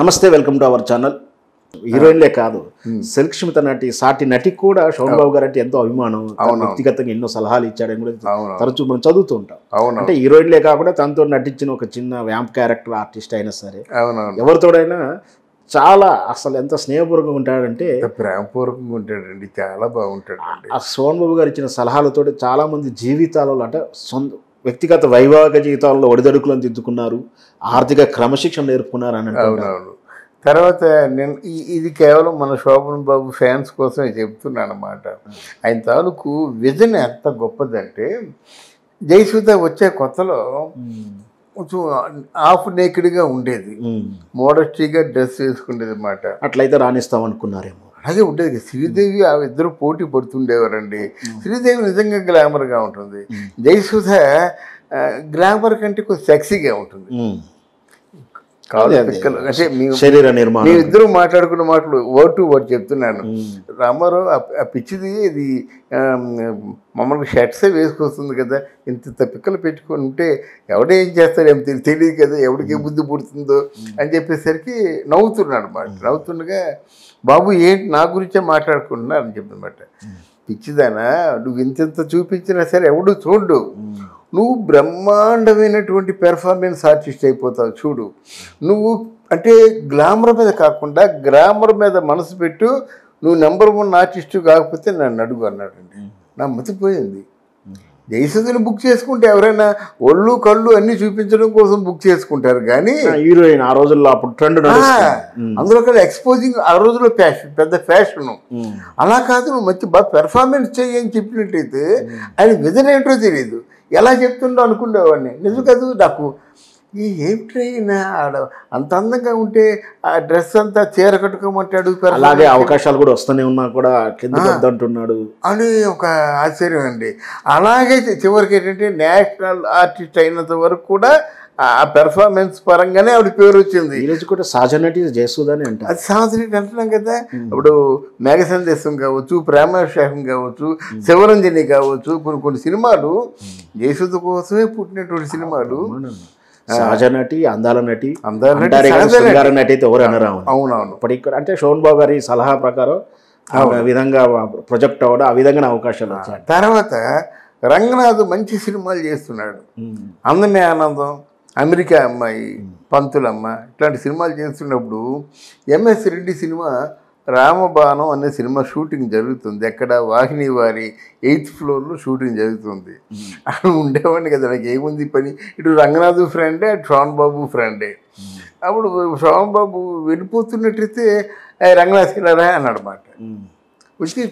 నమస్తే, welcome to our channel. హీరోయిన్లే కాదు, సెలక్షమిత నటి, సాటి నటికి కూడా శోభన్ బాబు గారు అంటే ఎంతో అభిమానం. వ్యక్తిగతంగా ఎన్నో సలహాలు ఇచ్చాడని కూడా తరచూ మనం చదువుతూ ఉంటాం. అంటే హీరోయిన్లే కాకుండా తనతో నటించిన ఒక చిన్న వ్యాంప్ క్యారెక్టర్ ఆర్టిస్ట్ అయినా సరే, ఎవరితోడైనా చాలా అసలు ఎంత స్నేహపూర్వకంగా ఉంటాడంటే, ప్రేమపూర్వకంగా ఉంటాడండి, చాలా బాగుంటాడు. ఆ శోభన్ బాబు గారు ఇచ్చిన సలహాలతో చాలా మంది జీవితాలలో అంటే వ్యక్తిగత వైవాహిక జీవితాల్లో ఒడిదడుకులను దిద్దుకున్నారు, ఆర్థిక క్రమశిక్షణ నేర్పుకున్నారు అని అంటున్నారు. తర్వాత నేను ఇది కేవలం మన శోభన్ బాబు ఫ్యాన్స్ కోసమే చెప్తున్నాను అన్నమాట. ఆయన తాలూకు విజన్ ఎంత గొప్పదంటే, జయసుధ వచ్చే కొత్తలో కొంచెం హాఫ్ నేకెడ్గా ఉండేది, మోడస్టీగా డ్రెస్ వేసుకునేది అన్నమాట. అట్లయితే రాణిస్తాం అనుకున్నారేమో. అలాగే ఉండేది. శ్రీదేవి ఆ ఇద్దరు పోటీ పడుతుండేవారండి. శ్రీదేవి నిజంగా గ్లామర్గా ఉంటుంది, జయసుధ గ్లామర్ కంటే కొంచెం సెక్సీగా ఉంటుంది. అంటే శరీర నిర్మాణం ఇద్దరు మాట్లాడుకున్న మాటలు వర్డ్ టు వర్డ్ చెప్తున్నాను. రామారావు ఆ పిచ్చిది ఇది మమ్మల్ని షర్ట్సే వేసుకొస్తుంది కదా, ఇంత పిక్కలు పెట్టుకొని ఉంటే ఎవడేం చేస్తాడేమో తెలియదు కదా, ఎవరికి బుద్ధి పుడుతుందో అని చెప్పేసరికి నవ్వుతున్నాడు అన్నమాట. నవ్వుతుండగా బాబు ఏంటి నా గురించే మాట్లాడుకుంటున్నా అని చెప్పనమాట. పిచ్చిదానా, నువ్వు ఇంత చూపించినా సరే ఎవడు చూడు, నువ్వు బ్రహ్మాండమైనటువంటి పెర్ఫార్మెన్స్ ఆర్టిస్ట్ అయిపోతావు చూడు. నువ్వు అంటే గ్లామర్ మీద కాకుండా గ్రామర్ మీద మనసు పెట్టు, నువ్వు నెంబర్ 1 ఆర్టిస్టు కాకపోతే నన్ను అడుగు అన్నాడండి. నా మతిపోయింది. జయసుధని బుక్ చేసుకుంటే ఎవరైనా ఒళ్ళు కళ్ళు అన్ని చూపించడం కోసం బుక్ చేసుకుంటారు, కానీ హీరోయిన్ ఆ రోజుల్లో అప్పుడు ట్రెండ్ అందులో కూడా ఎక్స్పోజింగ్ ఆ రోజుల్లో ఫ్యాషన్, పెద్ద ఫ్యాషన్. అలా కాదు, నువ్వు మంచి బాగా పెర్ఫార్మెన్స్ చెయ్యి అని చెప్పినట్టయితే ఆయన విజన్ ఏంటో తెలియదు, ఎలా చెప్తుండో అనుకునేవాడిని. నిజం కాదు, నాకు ఏం ట్రైన్ ఆడ అంత అందంగా ఉంటే ఆ డ్రెస్ అంతా చీర కట్టుకోమంటాడు, అలాగే అవకాశాలు కూడా వస్తూనే ఉన్నా కూడా అంటున్నాడు అని ఒక ఆశ్చర్యం అండి. అలాగే చివరికి ఏంటంటే నేషనల్ ఆర్టిస్ట్ అయినంత వరకు కూడా ఆ పెర్ఫార్మెన్స్ పరంగానే ఆవిడ పేరు వచ్చింది. ఈరోజు కూడా సహజ నటి జయసుధని అంటే అది సహజ నటి అంటున్నాం కదా. ఇప్పుడు మేఘ సందేశం కావచ్చు, ప్రేమాభిషేకం కావచ్చు, శివరంజని కావచ్చు, కొన్ని సినిమాలు జయసుధ కోసమే పుట్టినటువంటి సినిమాలు. సహజ నటి, అందాల నటి, శృంగార నటి అయితే ఎవరు అనరా. అవునవును. ఇప్పుడు అంటే శోభన్ బాబు గారి సలహా ప్రకారం ఆ విధంగా ప్రొజెక్ట్ అవ్వడం, ఆ విధంగా అవకాశాలు వచ్చాయి. తర్వాత రంగనాథ్ మంచి సినిమాలు చేస్తున్నాడు. అందమే ఆనందం, అమెరికా అమ్మాయి, పంతులమ్మ, ఇట్లాంటి సినిమాలు చేస్తున్నప్పుడు ఎంఎస్ రెడ్డి సినిమా రామబాణం అనే సినిమా షూటింగ్ జరుగుతుంది. ఎక్కడ వాహిని వారి 8th ఫ్లోర్లో షూటింగ్ జరుగుతుంది. అక్కడ ఉండేవాడిని కదా, నాకు ఏముంది పని, ఇటు రంగనాథ్ ఫ్రెండే, అటు శోభన్ బాబు ఫ్రెండే. అప్పుడు శోభన్ బాబు వెళ్ళిపోతున్నట్టయితే రంగనాథ్ రా అన్నాడు అన్నమాట. వచ్చి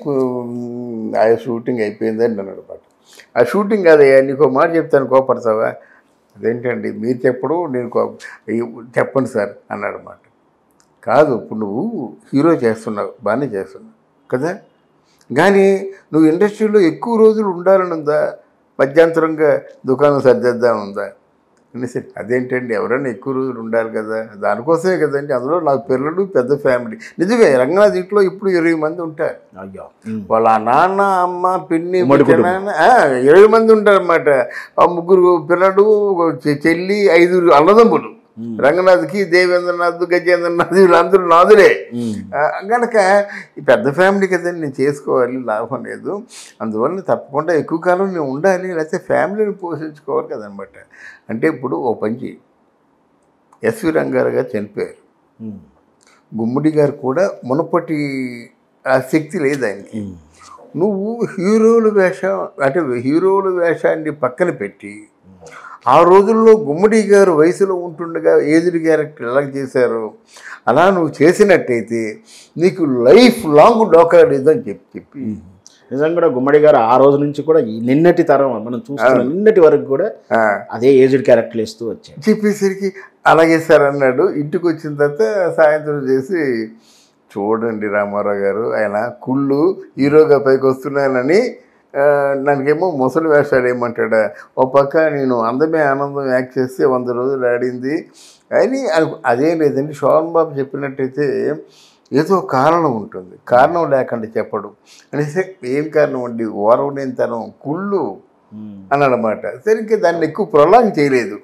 ఆ షూటింగ్ అయిపోయిందని అన్నాడు అన్నమాట. ఆ షూటింగ్ కాదయ్యా, నీకు మాట చెప్తాను, కోపడతావా? అదేంటండి మీరు చెప్పడు, నేను చెప్పండి సార్ అన్నాడు అన్నమాట. కాదు, ఇప్పుడు నువ్వు హీరో చేస్తున్నావు, బాగానే చేస్తున్నావు కదా, కానీ నువ్వు ఇండస్ట్రీలో ఎక్కువ రోజులు ఉండాలని ఉందా, మధ్యాంతరంగా దుకాణం సర్దేద్దామని ఉందా అనేసి. అదేంటండి, ఎవరైనా ఎక్కువ రోజులు ఉండాలి కదా, దానికోసమే కదండి. అందులో నాకు పిల్లలు, పెద్ద ఫ్యామిలీ. నిజమే, రంగనాథ్ ఇంట్లో ఇప్పుడు 20 మంది ఉంటారు. వాళ్ళ నాన్న, అమ్మ, పిన్ని, 20 మంది ఉంటారన్నమాట. ఆ 3 పిల్లలు, చెల్లి, 5 అన్నదమ్ములు. రంగనాథ్కి దేవేంద్రనాథ్, గజేంద్రనాథ్ వీళ్ళందరూ నాదులే. కనుక ఈ పెద్ద ఫ్యామిలీ కదండి, నేను చేసుకోవాలి, లాభం లేదు. అందువల్ల తప్పకుండా ఎక్కువ కాలం నేను ఉండాలి, లేకపోతే ఫ్యామిలీని పోషించుకోవాలి కదనమాట. అంటే ఇప్పుడు ఓ పంచి ఎస్వి రంగారావు గారు చనిపోయారు, గుమ్మడి గారు కూడా మునపటి ఆ శక్తి లేదు ఆయనకి. నువ్వు హీరోల వేషం అంటే హీరోల వేషాన్ని పక్కన పెట్టి ఆ రోజుల్లో గుమ్మడి గారు వయసులో ఉంటుండగా ఏజ్డ్ క్యారెక్టర్ ఎలా చేశారో అలా నువ్వు చేసినట్టయితే నీకు లైఫ్ లాంగ్ డోకా లేదని చెప్పి నిజంగా కూడా గుమ్మడి గారు ఆ రోజు నుంచి కూడా నిన్నటి తరం మనం చూస్తున్న నిన్నటి వరకు కూడా అదే ఏజ్డ్ క్యారెక్టర్ వేస్తూ వచ్చాయి. చెప్పేసరికి అలాగే సార్ అన్నాడు. ఇంటికి వచ్చిన తర్వాత సాయంత్రం చేసి, చూడండి రామారావు గారు, ఆయన కుళ్ళు హీరోగా పైకి వస్తున్నానని నాకేమో ముసలి వేషాలు ఏమంటాడా, ఓ పక్క నేను అందమే ఆనందం యాక్ట్ చేస్తే 100 రోజులు ఆడింది అని. అదేం లేదండి, శోభన్ బాబు చెప్పినట్టయితే ఏదో కారణం ఉంటుంది, కారణం లేకుండా చెప్పడు అనేసి. ఏం కారణం అండి, ఓరవలేనితనం, కుళ్ళు అన్నమాట. సరిగ్గా దాన్ని ఎక్కువ ప్రొలాంగ్ చేయలేదు.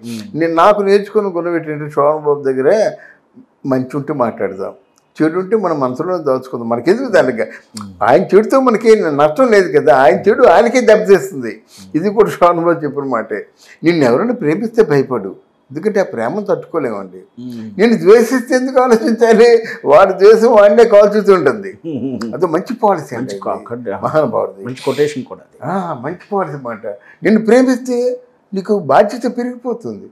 నాకు నేర్చుకున్న గుణం ఏంటంటే శోభన్ బాబు దగ్గర మంచి ఉంటే మాట్లాడదాం, చెడు ఉంటే మన మనసులో దాచుకుందాం, మనకెందుకు దానికి. ఆయన చెడుతో మనకి నష్టం లేదు కదా, ఆయన చెడు ఆయనకే దెబ్బతీస్తుంది. ఇది కూడా శోభన్ బాబు చెప్పిన మాటే. నిన్ను ఎవరైనా ప్రేమిస్తే భయపడు, ఎందుకంటే ఆ ప్రేమను తట్టుకోలేమండి. నేను ద్వేషిస్తే ఎందుకు ఆలోచించాలి, వాడి ద్వేషం వాడినే కాల్చుతుంటుంది. అది మంచి పాలసీ అండి, మహానుభావుడిది. మంచి కొటేషన్ కూడా, మంచి పాలసీ మాట. నిన్ను ప్రేమిస్తే నీకు బాధ్యత పెరిగిపోతుంది,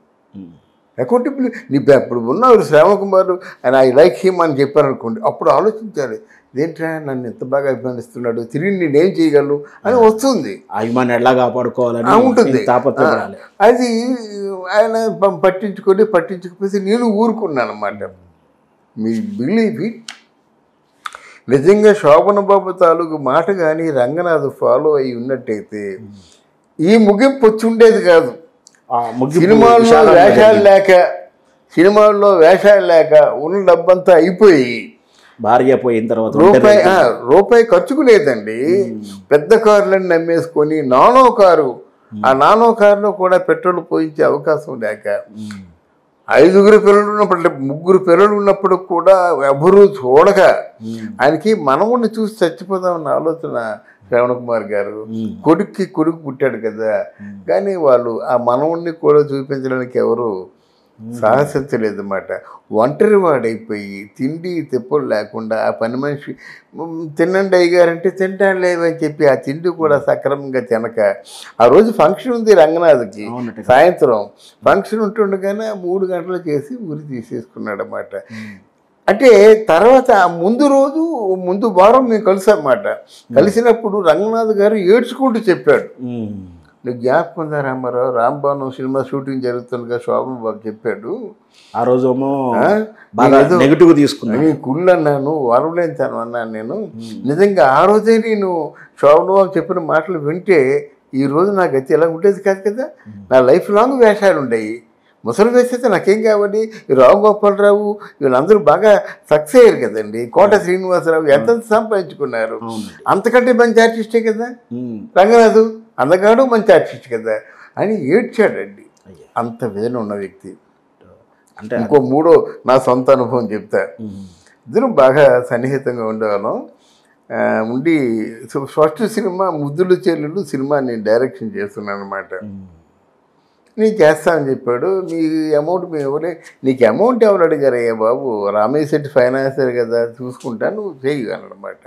అకౌంటబుల్. నీ ఇప్పుడు ఉన్నవారు Shravan Kumar and I like him అని చెప్పారనుకోండి, అప్పుడు ఆలోచించాలి, ఇదేంట్రా నన్ను ఎంత బాగా అభిమానిస్తున్నాడు, తిరిగి నేనేం చేయగలను అని వస్తుంది. అభిమాని ఎలా కాపాడుకోవాలని ఉంటుంది. తాపత్రపడాలి. అది ఆయన పట్టించకపోతే నేను ఊరుకున్నాను అన్నమాట. మీ బిలీవ్ ఇట్, నిజంగా శోభన్ బాబు తాలూకు మాట కానీ రంగనాథ్ ఫాలో అయి ఉన్నట్టయితే ఈ ముగింపు వచ్చి ఉండేది కాదు. సినిమాల్లో వేషాలు లేక ఉన్న డబ్బంతా అయిపోయి భార్య పోయిన తర్వాత రూపాయి ఖర్చుకు లేదండి. పెద్ద కార్లను నమ్మేసుకొని నానో కారు, ఆ నానో కారులో కూడా పెట్రోల్ పోయించే అవకాశం లేక 5 పిల్లలు ఉన్నప్పుడు, 3 పిల్లలు ఉన్నప్పుడు కూడా ఎవరూ చూడక ఆయనకి మనవుణ్ణి చూసి చచ్చిపోదామన్న ఆలోచన శ్రవణ్ కుమార్ గారు. కొడుకు పుట్టాడు కదా, కానీ వాళ్ళు ఆ మనవుణ్ణి కూడా చూపించడానికి ఎవరు సాహసించలేదు అన్నమాట. ఒంటరి వాడైపోయి తిండి తెప్పులు లేకుండా ఆ పని మనిషి తినండి అయ్యగారంటే తింటాను లేవని చెప్పి ఆ తిండి కూడా సక్రమంగా తినక, ఆ రోజు ఫంక్షన్ ఉంది రంగనాథ్కి, సాయంత్రం ఫంక్షన్ ఉంటుండగానే 3 గంటలు చేసి ఊరి తీసేసుకున్నాడు అన్నమాట. అంటే తర్వాత ముందు వారం మేము కలిసామన్నమాట. కలిసినప్పుడు రంగనాథ్ గారు ఏడ్చుకుంటూ చెప్పాడు, నీకు జ్ఞాపకం ఉందా రామారావు, రాంబాను సినిమా షూటింగ్ జరుగుతుండగా శోభన్ బాబు చెప్పాడు, ఆ రోజు నెగిటివ్ తీసుకున్నాను, నీ కుళ్ళు అన్నాను, వరవలేంతాను అన్నాను నేను. నిజంగా ఆ రోజే నేను శోభన్ బాబు చెప్పిన మాటలు వింటే ఈ రోజు నా గతి ఎలా ఉండేది కాదు కదా. నా లైఫ్ లాంగ్ వేషాలు ఉండేవి. ముసలి వేస్తే నాకేం కావాలి, ఈ రావు గోపాలరావు వీళ్ళందరూ బాగా సక్సెస్ అయ్యారు కదండి. కోట శ్రీనివాసరావు ఎంత సంపాదించుకున్నారు, అంతకంటే మంచి ఆర్టిస్టే కదా రంగనాథు, అందగాడు మంచి ఆర్టిస్ట్ కదా అని ఏడ్చాడండి. అంత వేదన ఉన్న వ్యక్తి. అంటే ఇంకో 3వ నా సొంత అనుభవం చెప్తా. ఇద్దరు బాగా సన్నిహితంగా ఉండేవాళ్ళం. ఉండి ఫస్ట్ సినిమా ముద్దులు చెల్లెలు సినిమా నేను డైరెక్షన్ చేస్తున్నాను అనమాట. నేను చేస్తానని చెప్పాడు. మీ అమౌంట్ మేము ఎవరే, నీకు అమౌంట్ ఎవరు అడిగారయ్యా బాబు, రామయ్య శెట్టి ఫైనాన్సర్ కదా చూసుకుంటాను నువ్వు చేయగలనమాట.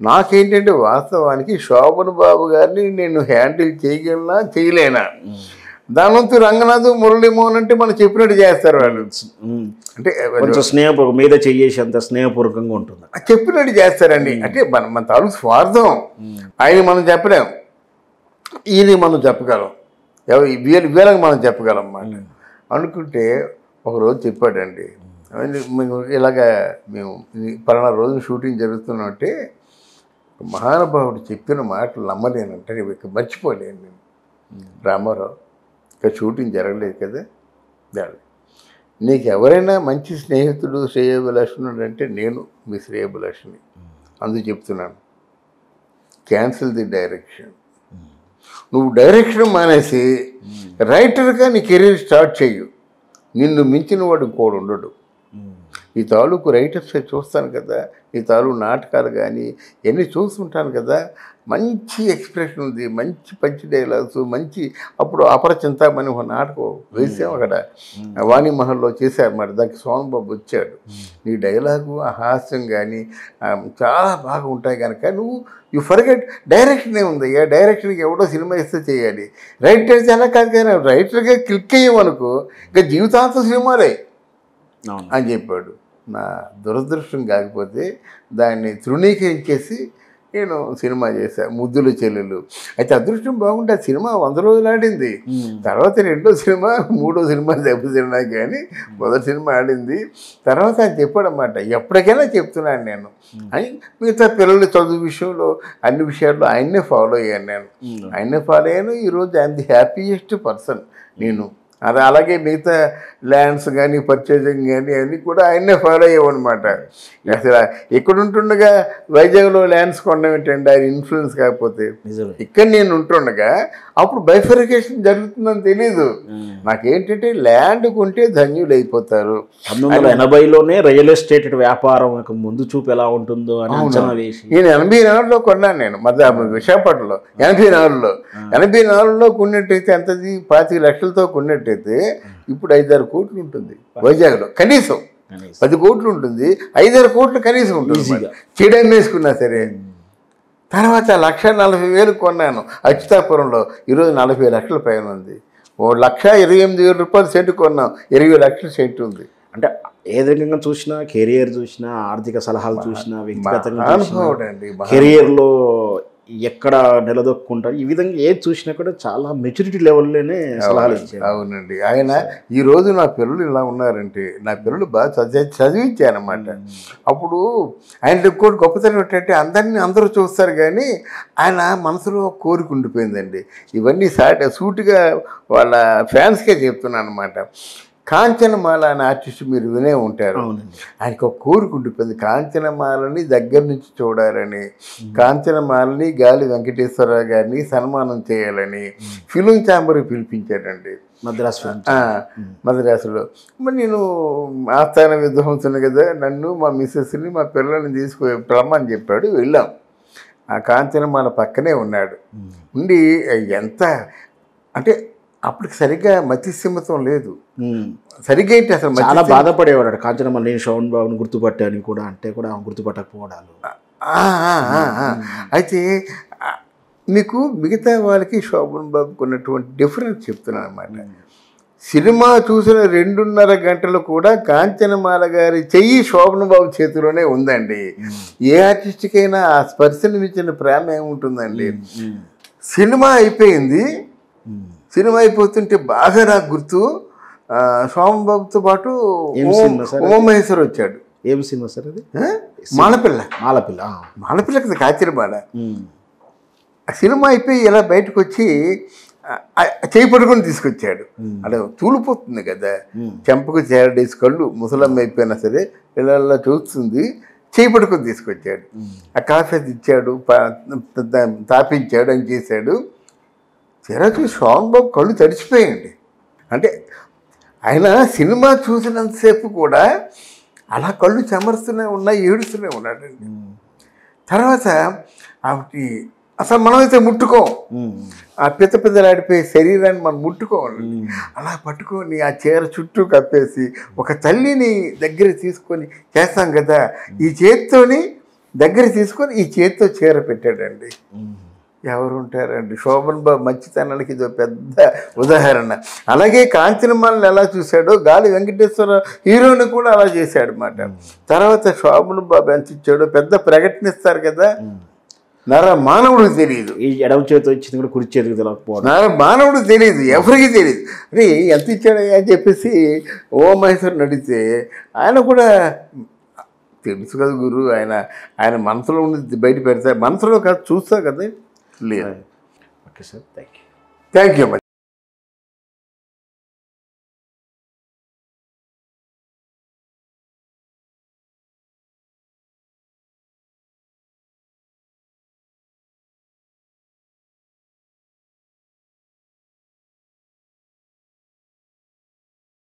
నాకేంటంటే వాస్తవానికి శోభన్ బాబు గారిని నేను హ్యాండిల్ చేయగలనా చేయలేనా, దానంతో రంగనాథ్ మురళీమోహన్ అంటే మనం చెప్పినట్టు చేస్తారు వాళ్ళు. అంటే కొంచెం స్నేహపూర్వకం మీద చెయ్యేసి అంత స్నేహపూర్వకంగా ఉంటుంది, చెప్పినట్టు చేస్తారండి. అంటే మన తాలూకు స్వార్థం ఆయన మనం చెప్పలేం, ఈయన మనం చెప్పగలం, వీళ్ళకి మనం చెప్పగలం అన్నమాట. అనుకుంటే ఒకరోజు చెప్పాడండి, మేము ఇలాగా మేము పలానా రోజు షూటింగ్ జరుగుతున్నట్టే మహానుభావుడు చెప్పిన మాటలు నమ్మలేనంటే మర్చిపోలేను నేను. రామారావు ఇంకా షూటింగ్ జరగలేదు కదా, నీకు ఎవరైనా మంచి స్నేహితుడు శ్రేయోభిలాషుడు అంటే నేను మీ శ్రేయోభిలాషుని, అందుకు చెప్తున్నాను క్యాన్సిల్ ది డైరెక్షన్. నువ్వు డైరెక్షన్ మానేసి రైటర్గా నీ కెరీర్ స్టార్ట్ చెయ్యు, నిన్ను మించిన వాడు ఇంకోడు ఉండడు. ఈ తాలూకు రైటర్స్ చూస్తాను కదా, ఈ తాలూకు నాటకాలు కానీ ఎన్ని చూస్తుంటాను కదా, మంచి ఎక్స్ప్రెషన్ ఉంది, మంచి పంచి డైలాగ్స్, మంచి అప్పుడు అపరచింతామని ఒక నాటకం వేసాం అక్కడ వాణిమహల్లో చేశారు మరి, దానికి సోమన్ బాబు వచ్చాడు. నీ డైలాగు ఆ హాస్యం కానీ చాలా బాగా ఉంటాయి కనుక నువ్వు యూ ఫర్గెట్ డైరెక్షన్ ఏముందయ్యా, డైరెక్షన్కి ఎవడో సినిమా ఇస్తే చేయాలి, రైటర్ చాలా కాదు కానీ రైటర్గా క్లిక్ అయ్యామనుకో ఇంకా జీవితాంతం సినిమాలే అని చెప్పాడు. నా దురదృష్టం కాకపోతే దాన్ని తృణీకరించేసి నేను సినిమా చేశాను ముద్దుల చెల్లెలు. అయితే అదృష్టం బాగుంటే ఆ సినిమా 100 రోజులు ఆడింది. తర్వాత 2వ సినిమా 3వ సినిమా దెబ్బతిన్నా కానీ మొదటి సినిమా ఆడింది. తర్వాత ఆయన చెప్పాడన్నమాట, ఎప్పటికైనా చెప్తున్నాను నేను అని. మిగతా పిల్లల చదువు విషయంలో అన్ని విషయాల్లో ఆయన్నే ఫాలో అయ్యాను నేను, ఆయన్నే ఫాలో అయ్యాను. ఈరోజు ఐఎమ్ ది హ్యాపీయెస్ట్ పర్సన్ నేను అది అలాగే మిగతా ల్యాండ్స్ కానీ పర్చేజింగ్ కానీ అన్నీ కూడా ఆయన్నే ఫాలో అయ్యేవన్నమాట. అసలు ఇక్కడ ఉంటుండగా వైజాగ్లో ల్యాండ్స్ కొనడం ఏంటండి ఆయన ఇన్ఫ్లుయెన్స్ కాకపోతే. ఇక్కడ నేను ఉంటుండగా అప్పుడు బైఫరికేషన్ జరుగుతుందని తెలీదు. నాకేంటంటే ల్యాండ్ కొంటే ధన్యులు అయిపోతారు. 1980లోనే రియల్ ఎస్టేట్ వ్యాపారం ముందు చూపు ఎలా ఉంటుందో అని అంచనా వేసి నేను 84లో కొన్నాను. నేను విశాఖపట్నంలో 84లో కొన్నట్టయితే ఎంతది 25 లక్షలతో కొన్నట్టయితే ఇప్పుడు 5-6 కోట్లు ఉంటుంది వైజాగ్లో. కనీసం 10 కోట్లు ఉంటుంది, 5-6 కోట్లు కనీసం ఉంటుంది చేయడం వేసుకున్నా సరే. తర్వాత 1,40,000 కొన్నాను అచ్యుతాపురంలో. ఈరోజు 40 లక్షల పైన ఉంది. 1,28,000 రూపాయలు సెంటు కొన్నాం, 20 లక్షల సెంటు ఉంది. అంటే ఏ విధంగా చూసినా కెరియర్ చూసినా ఆర్థిక సలహాలు చూసినా వ్యక్తిగతంగా కెరియర్లో ఎక్కడ నిలదొక్కుంటారు ఈ విధంగా ఏది చూసినా కూడా చాలా మెచ్యూరిటీ లెవెల్లోనే సలహాలు ఇచ్చారు. అవునండి. ఆయన ఈరోజు నా పిల్లలు ఇలా ఉన్నారంటే నా పిల్లలు బాగా చదివించానమాట. అప్పుడు ఆయన కూడా గొప్పతనం ఏంటంటే అందరూ చూస్తారు కానీ ఆయన మనసులో కోరిక ఉండిపోయిందండి. ఇవన్నీ సూటిగా వాళ్ళ ఫ్యాన్స్కే చెప్తున్నాను అనమాట. కాంచనమాల అనే ఆర్టిస్ట్ మీరు వినే ఉంటారు. ఆయనకు ఒక కోరిక ఉండిపోయింది, కాంచనమాలని దగ్గర నుంచి చూడాలని, కాంచనమాలని గాలి వెంకటేశ్వరరావు గారిని సన్మానం చేయాలని ఫిలిం ఛాంబర్కి పిలిపించాడండి మద్రాసులో. మరి నేను ఆస్థాన విద్వాంసుని కదా, నన్ను మా మిస్సెస్ని మా పిల్లల్ని రమ్మని చెప్పాడు. వెళ్ళాం. ఆ కాంచనమాల పక్కనే ఉన్నాడు. ఉండి ఎంత అంటే అప్పటికి సరిగ్గా మతిస్థిమితం లేదు. సరిగ్గా ఏంటి అసలు చాలా బాధపడేవాడు కాంచనమాల. నేను శోభన్ బాబుని గుర్తుపట్టాను కూడా అంటే కూడా గుర్తుపట్టకపోవడాలు. అయితే మీకు మిగతా వాళ్ళకి శోభన్ బాబుకి ఉన్నటువంటి డిఫరెన్స్ చెప్తున్నాను అన్నమాట. సినిమా చూసిన 2.5 గంటలు కూడా కాంచనమాల గారి చెయ్యి శోభన్ బాబు చేతిలోనే ఉందండి. ఏ ఆర్టిస్ట్కైనా ఆ స్పర్శను మించిన ప్రేమ ఏముంటుందండి. సినిమా అయిపోయింది. సినిమా అయిపోతుంటే బాగా నాకు గుర్తు శోభన్ బాబుతో పాటు ఉమామహేశ్వర్ వచ్చాడు. ఏం సినిమా సార్ అది? మాలపిల్ల కదా కాంచనమాల. ఆ సినిమా అయిపోయి ఇలా బయటకు వచ్చి చేయి పట్టుకొని తీసుకొచ్చాడు. అలా తూలిపోతుంది కదా, చెంపకు చేరడేసి కళ్ళు ముసలమ్మ అయిపోయినా సరే ఇలా చూస్తుంది. చేయి పట్టుకొని తీసుకొచ్చాడు. ఆ కాఫీ ఇచ్చాడు, తాపించాడు, అని చేశాడు. తెర చూసి శోభన్ బాబు కళ్ళు తడిచిపోయాయండి. అంటే ఆయన సినిమా చూసినంతసేపు కూడా అలా కళ్ళు చెమరుస్తూనే ఉన్నాయి, ఏడుస్తూనే ఉన్నాడండి. తర్వాత ఆవిడ అసలు మనమైతే ముట్టుకోం, ఆ పెద్దలాడిపోయే శరీరాన్ని మనం ముట్టుకోవాలండి. అలా పట్టుకొని ఆ చీర చుట్టూ కప్పేసి ఒక తల్లిని దగ్గర తీసుకొని చేస్తాం కదా, ఈ చేత్తోని దగ్గర తీసుకొని ఈ చేత్తో చీర పెట్టాడండి. ఎవరు ఉంటారండి? శోభన్ బాబు మంచితనానికి ఇది పెద్ద ఉదాహరణ. అలాగే కాంచనమాలని ఎలా చూశాడో గాలి వెంకటేశ్వర హీరోని కూడా అలా చేశాడు అన్నమాట. తర్వాత శోభన్ బాబు ఎంత ఇచ్చాడో పెద్ద ప్రకటనిస్తారు కదా, మానవుడికి తెలియదు. ఈ ఎడమ చేతి వచ్చింది కూడా కుడి చేతికి తెలియకపోవడం, మానవుడికి తెలియదు, ఎవరికి తెలియదు. అంటే ఎంత ఇచ్చాడు అని చెప్పేసి ఉమామహేశ్వరుని అడిగితే ఆయన కూడా తెలుసు కదా గురు, ఆయన మనసులో ఉన్నది బయట పెడతారు, మనసులో కాదు చూస్తా కదా. లేదు. Okay sir, thank you. Thank you.